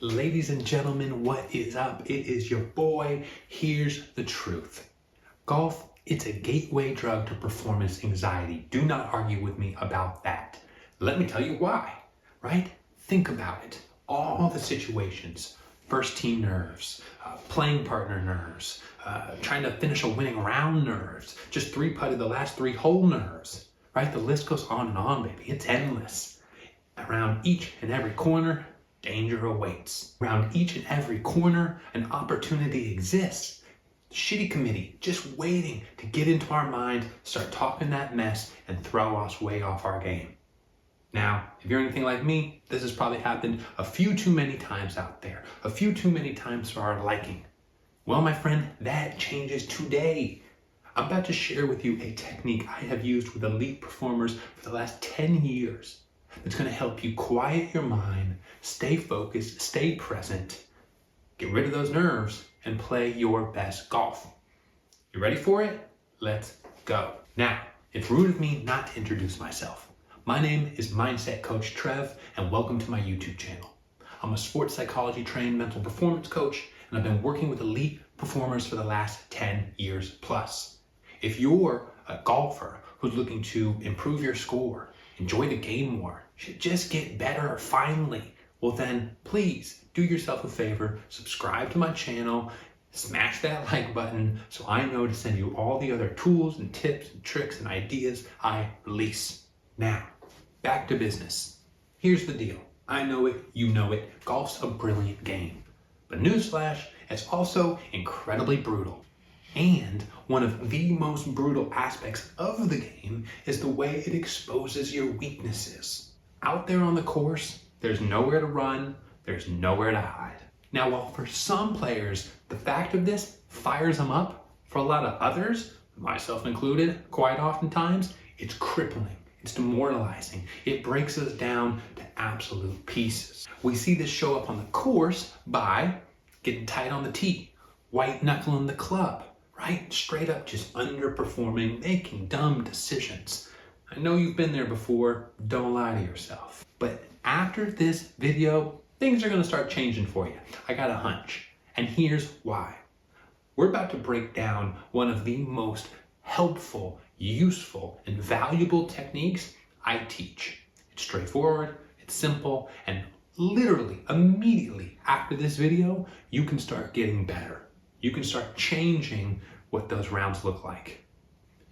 Ladies and gentlemen, what is up? It is your boy. Here's the truth. Golf, it's a gateway drug to performance anxiety. Do not argue with me about that. Let me tell you why, right? Think about it. All the situations, first team nerves, playing partner nerves, trying to finish a winning round nerves, just three-putted the last three hole nerves, right? The list goes on and on, baby. It's endless. Around each and every corner, danger awaits. Around each and every corner, an opportunity exists. The shitty committee just waiting to get into our mind, start talking that mess, and throw us way off our game. Now, if you're anything like me, this has probably happened a few too many times out there, a few too many times for our liking. Well, my friend, that changes today. I'm about to share with you a technique I have used with elite performers for the last 10 years. It's going to help you quiet your mind, stay focused, stay present, get rid of those nerves, and play your best golf. You ready for it? Let's go. Now, it's rude of me not to introduce myself. My name is Mindset Coach Trev, and welcome to my YouTube channel. I'm a sports psychology trained mental performance coach, and I've been working with elite performers for the last 10 years plus. If you're a golfer who's looking to improve your score, enjoy the game more, should just get better finally, well then please do yourself a favor, subscribe to my channel, smash that like button so I know to send you all the other tools and tips and tricks and ideas I release. Now, back to business. Here's the deal. I know it, you know it, golf's a brilliant game. But newsflash, it's also incredibly brutal. And one of the most brutal aspects of the game is the way it exposes your weaknesses. Out there on the course, there's nowhere to run, there's nowhere to hide. Now, while for some players, the fact of this fires them up, for a lot of others, myself included, quite oftentimes, it's crippling, it's demoralizing. It breaks us down to absolute pieces. We see this show up on the course by getting tight on the tee, white knuckling the club, right? Straight up just underperforming, making dumb decisions. I know you've been there before, don't lie to yourself. But after this video, things are gonna start changing for you. I got a hunch, and here's why. We're about to break down one of the most helpful, useful, and valuable techniques I teach. It's straightforward, it's simple, and literally, immediately after this video, you can start getting better. You can start changing what those rounds look like.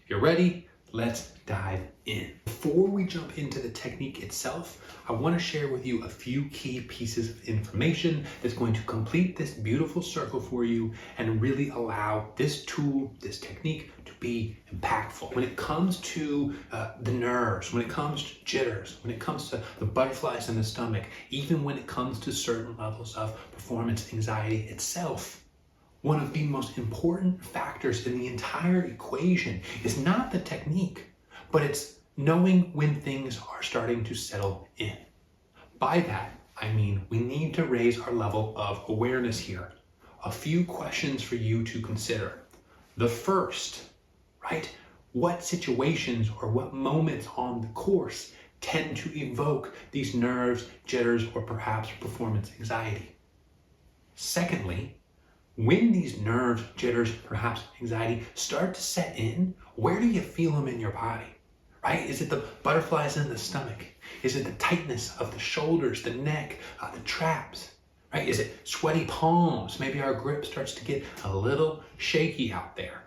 If you're ready, let's dive in. Before we jump into the technique itself, I want to share with you a few key pieces of information that's going to complete this beautiful circle for you and really allow this tool, this technique to be impactful. When it comes to the nerves, when it comes to jitters, when it comes to the butterflies in the stomach, even when it comes to certain levels of performance anxiety itself, one of the most important factors in the entire equation is not the technique, but it's knowing when things are starting to settle in. By that, I mean we need to raise our level of awareness here. A few questions for you to consider. The first, right? What situations or what moments on the course tend to evoke these nerves, jitters, or perhaps performance anxiety? Secondly, when these nerves, jitters, perhaps anxiety start to set in, where do you feel them in your body, right? Is it the butterflies in the stomach? Is it the tightness of the shoulders, the neck, the traps, right? Is it sweaty palms? Maybe our grip starts to get a little shaky out there,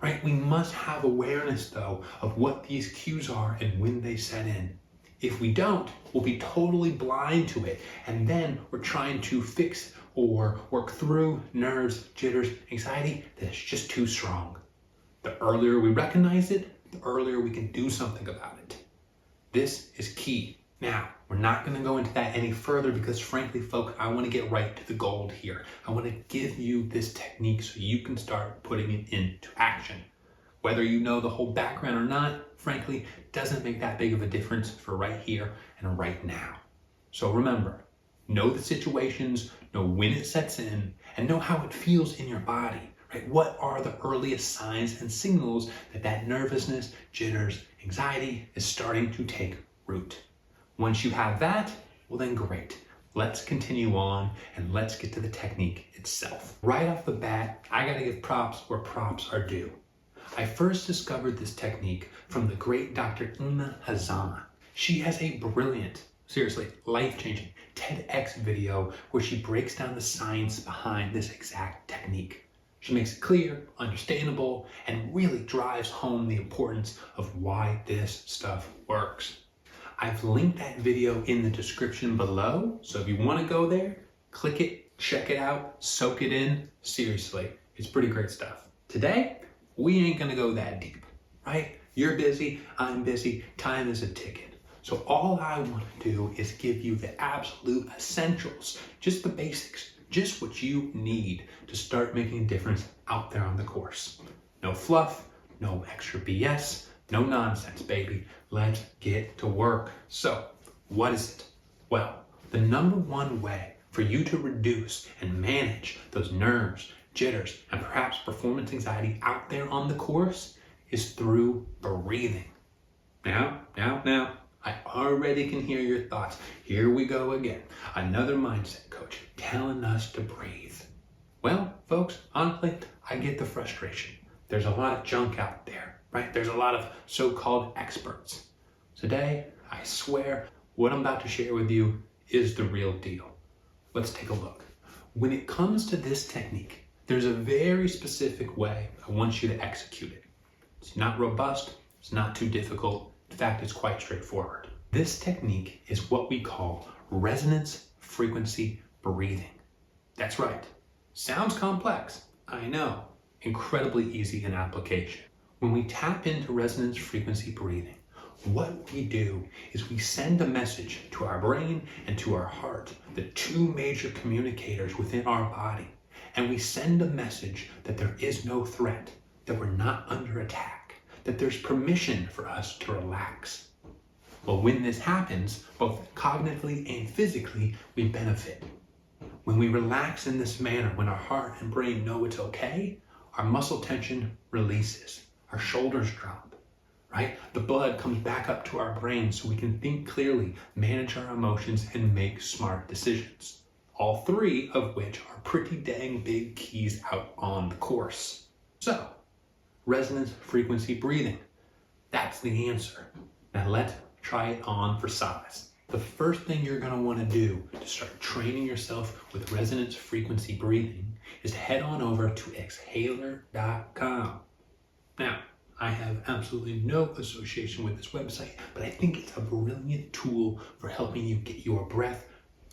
right? We must have awareness though of what these cues are and when they set in. If we don't, we'll be totally blind to it. And then we're trying to fix or work through nerves, jitters, anxiety that's just too strong. The earlier we recognize it, the earlier we can do something about it. This is key. Now, we're not going to go into that any further because frankly, folks, I want to get right to the gold here. I want to give you this technique so you can start putting it into action. Whether you know the whole background or not, frankly, doesn't make that big of a difference for right here and right now. So remember, know the situations, know when it sets in, and know how it feels in your body, right? What are the earliest signs and signals that that nervousness, jitters, anxiety is starting to take root? Once you have that, well then great. let's continue on and let's get to the technique itself. Right off the bat, I gotta give props where props are due. I first discovered this technique from the great Dr. Inna Hazan. She has a brilliant, seriously, life-changing TEDx video where she breaks down the science behind this exact technique. She makes it clear, understandable, and really drives home the importance of why this stuff works. I've linked that video in the description below, so if you want to go there, click it, check it out, soak it in. Seriously, it's pretty great stuff. Today, we ain't gonna go that deep, right? You're busy, I'm busy, time is a ticket. So all I want to do is give you the absolute essentials, just the basics, just what you need to start making a difference out there on the course. No fluff, no extra BS, no nonsense, baby. Let's get to work. So, what is it? Well, the number one way for you to reduce and manage those nerves, jitters, and perhaps performance anxiety out there on the course is through breathing. Now, I already can hear your thoughts. Here we go again. Another mindset coach telling us to breathe. Well, folks, honestly, I get the frustration. There's a lot of junk out there, right? There's a lot of so-called experts. Today, I swear, what I'm about to share with you is the real deal. Let's take a look. When it comes to this technique, there's a very specific way I want you to execute it. It's not robust, it's not too difficult. In fact, it's quite straightforward. This technique is what we call resonance frequency breathing. That's right. Sounds complex, I know. Incredibly easy in application. When we tap into resonance frequency breathing, what we do is we send a message to our brain and to our heart, the two major communicators within our body. And we send a message that there is no threat, that we're not under attack, that there's permission for us to relax. Well, when this happens, both cognitively and physically, we benefit. When we relax in this manner, when our heart and brain know it's okay, our muscle tension releases, our shoulders drop, right? The blood comes back up to our brain so we can think clearly, manage our emotions, and make smart decisions. All three of which are pretty dang big keys out on the course. So, resonance frequency breathing. That's the answer. Now let's try it on for size. The first thing you're going to want to do to start training yourself with resonance frequency breathing is to head on over to exhaler.com. Now, I have absolutely no association with this website, but I think it's a brilliant tool for helping you get your breath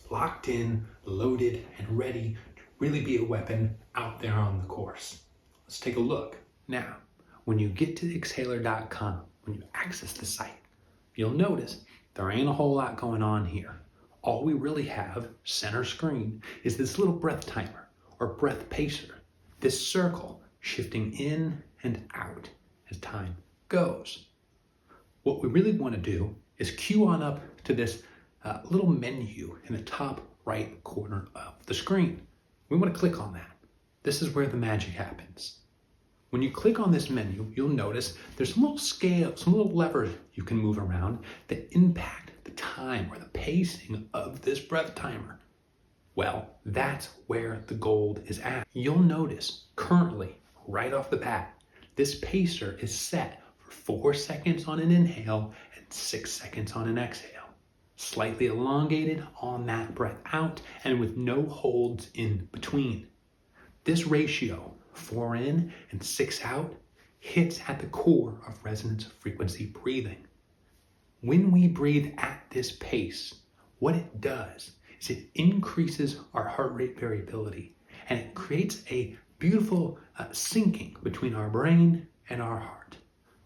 locked in, loaded, and ready to really be a weapon out there on the course. Let's take a look. Now, when you get to exhaler.com, when you access the site, you'll notice there ain't a whole lot going on here. All we really have, center screen, is this little breath timer or breath pacer, this circle shifting in and out as time goes. What we really want to do is cue on up to this little menu in the top right corner of the screen. We want to click on that. This is where the magic happens. When you click on this menu, you'll notice there's some little scales, some little levers you can move around that impact the time or the pacing of this breath timer. Well, that's where the gold is at. You'll notice currently, right off the bat, this pacer is set for 4 seconds on an inhale and 6 seconds on an exhale. Slightly elongated on that breath out and with no holds in between. This ratio, 4 in and 6 out, hits at the core of resonance frequency breathing. When we breathe at this pace, what it does is it increases our heart rate variability and it creates a beautiful syncing between our brain and our heart.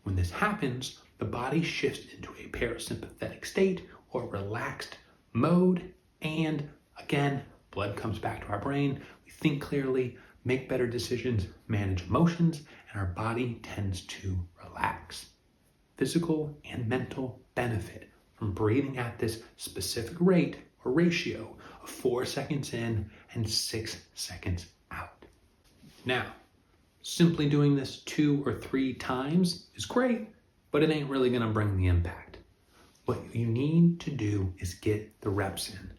When this happens, the body shifts into a parasympathetic state or relaxed mode, and again, blood comes back to our brain, we think clearly, make better decisions, manage emotions, and our body tends to relax. Physical and mental benefit from breathing at this specific rate or ratio of 4 seconds in and 6 seconds out. Now, simply doing this 2 or 3 times is great, but it ain't really gonna bring the impact. What you need to do is get the reps in.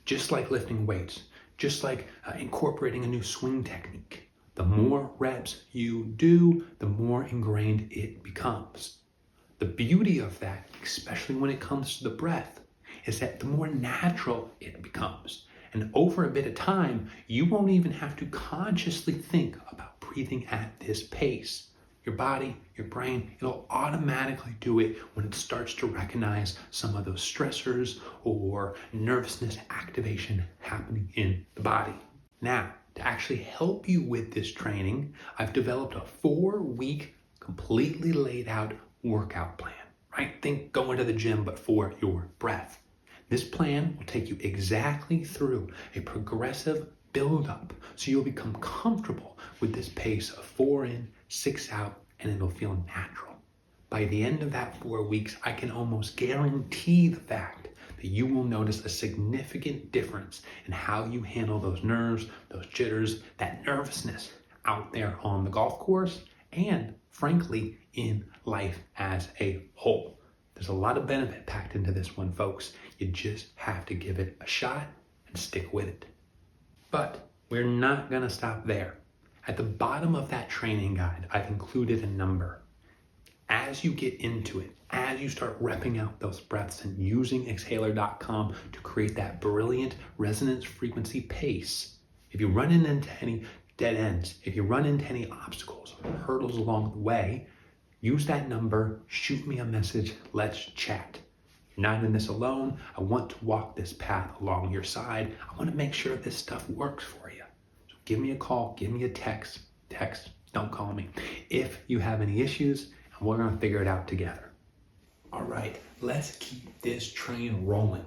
Just like lifting weights, just like incorporating a new swing technique. The more reps you do, the more ingrained it becomes. The beauty of that, especially when it comes to the breath, is that the more natural it becomes. And over a bit of time, you won't even have to consciously think about breathing at this pace. Your body, your brain, it'll automatically do it when it starts to recognize some of those stressors or nervousness activation happening in the body. Now, to actually help you with this training, I've developed a 4-week, completely laid out workout plan, right? Think going to the gym, but for your breath. This plan will take you exactly through a progressive build-up, so you'll become comfortable with this pace of 4 in, 6 out, and it'll feel natural. By the end of that 4 weeks, I can almost guarantee the fact that you will notice a significant difference in how you handle those nerves, those jitters, that nervousness out there on the golf course, and frankly, in life as a whole. There's a lot of benefit packed into this one, folks. You just have to give it a shot and stick with it. But we're not gonna stop there. At the bottom of that training guide, I've included a number. As you get into it, as you start repping out those breaths and using exhaler.com to create that brilliant resonance frequency pace, if you run into any dead ends, if you run into any obstacles or hurdles along the way, use that number, shoot me a message, let's chat. You're not in this alone. I want to walk this path along your side. I want to make sure this stuff works for you. So give me a call, give me a text, don't call me, if you have any issues, and we're gonna figure it out together. All right, let's keep this train rolling.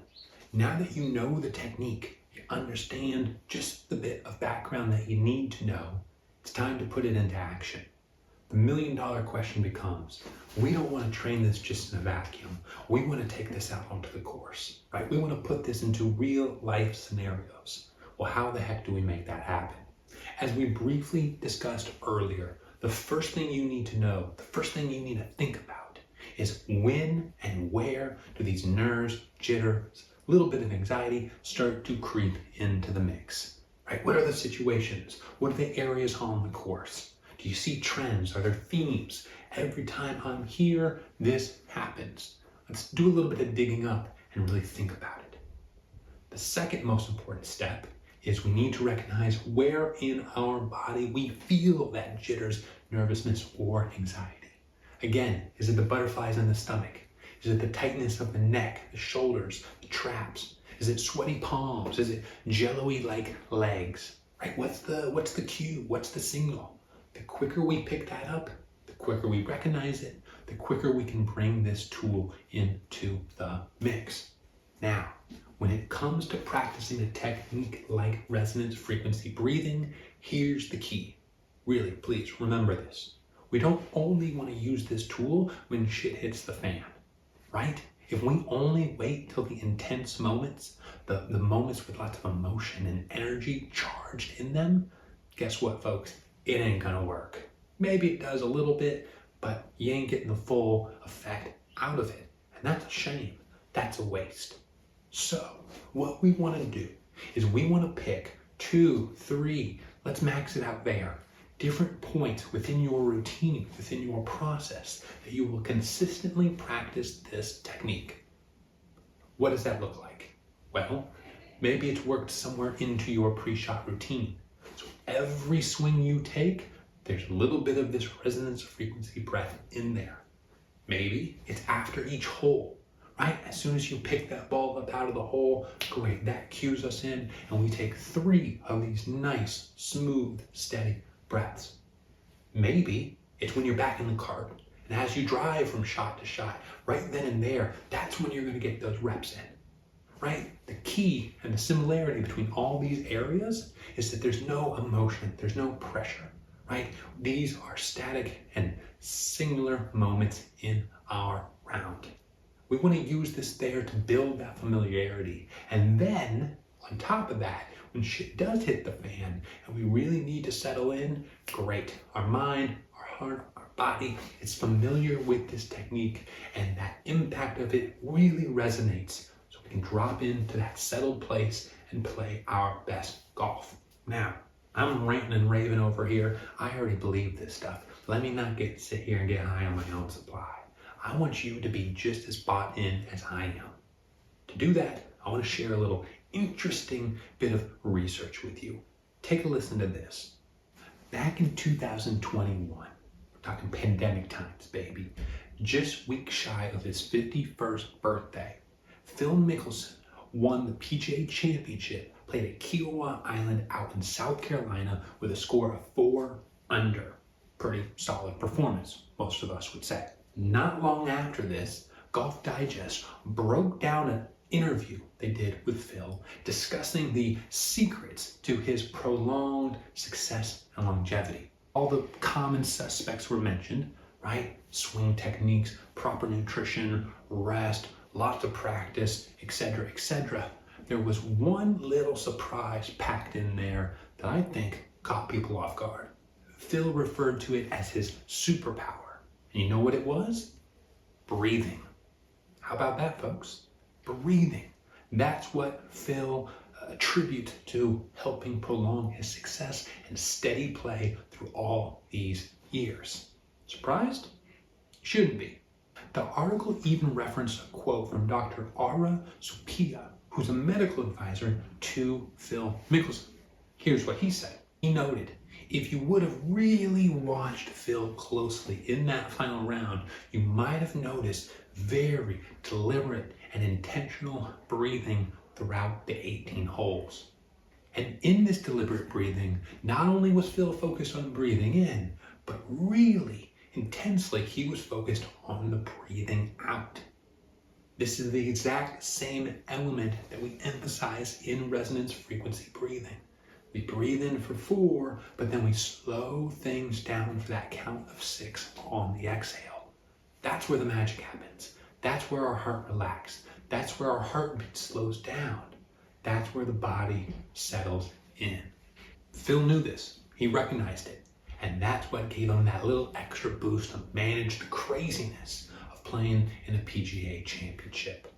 Now that you know the technique, you understand just the bit of background that you need to know, it's time to put it into action. The $1,000,000 question becomes, we don't want to train this just in a vacuum. We want to take this out onto the course, right? We want to put this into real life scenarios. Well, how the heck do we make that happen? As we briefly discussed earlier, the first thing you need to know, the first thing you need to think about is when and where do these nerves, jitters, a little bit of anxiety start to creep into the mix, right? What are the situations? What are the areas on the course? Do you see trends? Are there themes? Every time I'm here, this happens. Let's do a little bit of digging up and really think about it. The second most important step is we need to recognize where in our body we feel that jitters, nervousness, or anxiety. Again, is it the butterflies in the stomach? Is it the tightness of the neck, the shoulders, the traps? Is it sweaty palms? Is it jello-y like legs? Right? What's the cue? What's the signal? The quicker we pick that up, the quicker we recognize it, the quicker we can bring this tool into the mix. Now, when it comes to practicing a technique like resonance frequency breathing, here's the key. Really, please remember this. We don't only want to use this tool when shit hits the fan, right? If we only wait till the intense moments, the moments with lots of emotion and energy charged in them, guess what, folks? It ain't gonna work. Maybe it does a little bit, but you ain't getting the full effect out of it. And that's a shame. That's a waste. So what we want to do is we want to pick 2, 3, let's max it out there, different points within your routine, within your process that you will consistently practice this technique. What does that look like? Well, maybe it's worked somewhere into your pre-shot routine. So every swing you take, there's a little bit of this resonance frequency breath in there. Maybe it's after each hole, right? As soon as you pick that ball up out of the hole, great, that cues us in, and we take 3 of these nice, smooth, steady breaths. Maybe it's when you're back in the cart, and as you drive from shot to shot, right then and there, that's when you're gonna get those reps in. Right? The key and the similarity between all these areas is that there's no emotion, there's no pressure, right? These are static and singular moments in our round. We want to use this there to build that familiarity. And then, on top of that, when shit does hit the fan and we really need to settle in, great. Our mind, our heart, our body is familiar with this technique, and that impact of it really resonates. So we can drop into that settled place and play our best golf. Now, I'm ranting and raving over here. I already believe this stuff. Let me not sit here and get high on my own supply. I want you to be just as bought in as I am. To do that, I want to share a little interesting bit of research with you. Take a listen to this. Back in 2021, we're talking pandemic times, baby, just weeks shy of his 51st birthday, Phil Mickelson won the PGA Championship, played at Kiowa Island out in South Carolina with a score of 4 under. Pretty solid performance, most of us would say. Not long after this, Golf Digest broke down an interview they did with Phil discussing the secrets to his prolonged success and longevity. All the common suspects were mentioned, right? Swing techniques, proper nutrition, rest, lots of practice, etc., etc. There was one little surprise packed in there that I think caught people off guard. Phil referred to it as his superpower. And you know what it was? Breathing. How about that, folks? Breathing. That's what Phil attributes to helping prolong his success and steady play through all these years. Surprised? Shouldn't be. The article even referenced a quote from Dr. Ara Supia, who's a medical advisor to Phil Mickelson. Here's what he said. He noted, if you would have really watched Phil closely in that final round, you might have noticed very deliberate and intentional breathing throughout the 18 holes. And in this deliberate breathing, not only was Phil focused on breathing in, but really intensely he was focused on the breathing out. This is the exact same element that we emphasize in resonance frequency breathing. We breathe in for 4, but then we slow things down for that count of 6 on the exhale. That's where the magic happens. That's where our heart relaxes. That's where our heartbeat slows down. That's where the body settles in. Phil knew this. He recognized it. And that's what gave him that little extra boost to manage the craziness of playing in a PGA Championship.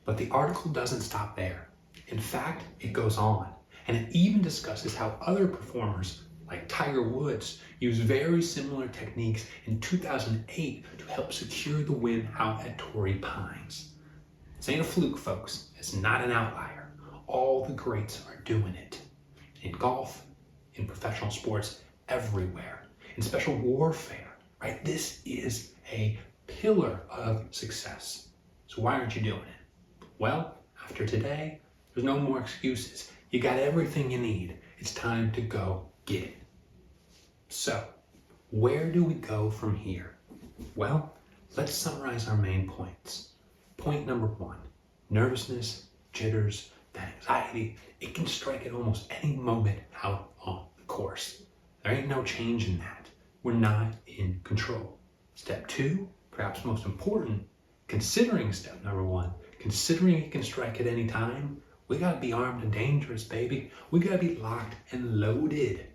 But the article doesn't stop there. In fact, it goes on. And it even discusses how other performers, like Tiger Woods, used very similar techniques in 2008 to help secure the win out at Torrey Pines. This ain't a fluke, folks. It's not an outlier. All the greats are doing it. In golf, in professional sports, everywhere. In special warfare, right? This is a pillar of success. So why aren't you doing it? Well, after today, there's no more excuses. You got everything you need. It's time to go get it. So, where do we go from here? Well, let's summarize our main points. Point number 1, nervousness, jitters, that anxiety, it can strike at almost any moment out on the course. There ain't no change in that. We're not in control. Step 2, perhaps most important, considering step number 1, considering it can strike at any time, we gotta be armed and dangerous, baby. We gotta be locked and loaded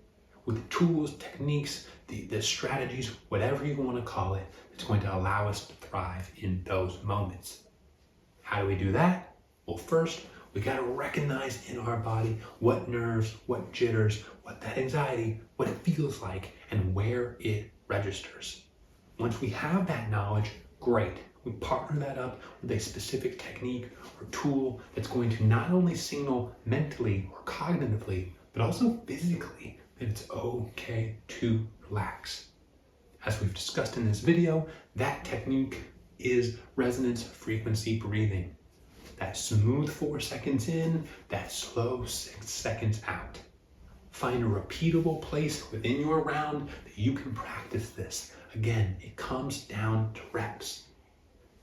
with the tools, techniques, the strategies, whatever you wanna call it, that's going to allow us to thrive in those moments. How do we do that? Well, first, we gotta recognize in our body what nerves, what jitters, what that anxiety, what it feels like, and where it registers. Once we have that knowledge, great. We partner that up with a specific technique or tool that's going to not only signal mentally or cognitively, but also physically that it's okay to relax. As we've discussed in this video, that technique is resonance frequency breathing. That smooth 4 seconds in, that slow 6 seconds out. Find a repeatable place within your round that you can practice this. Again, it comes down to reps.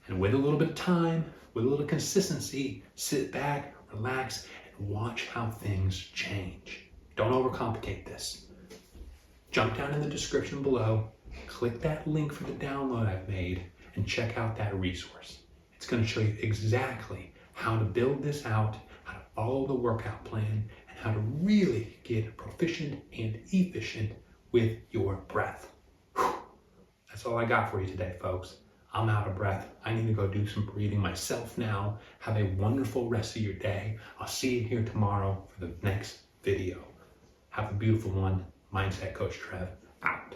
And with a little bit of time, with a little consistency, sit back, relax, and watch how things change. Don't overcomplicate this. Jump down in the description below, click that link for the download I've made, and check out that resource. It's going to show you exactly how to build this out, how to follow the workout plan, and how to really get proficient and efficient with your breath. Whew. That's all I got for you today, folks. I'm out of breath. I need to go do some breathing myself now. Have a wonderful rest of your day. I'll see you here tomorrow for the next video. Have a beautiful one. Mindset Coach Trev out.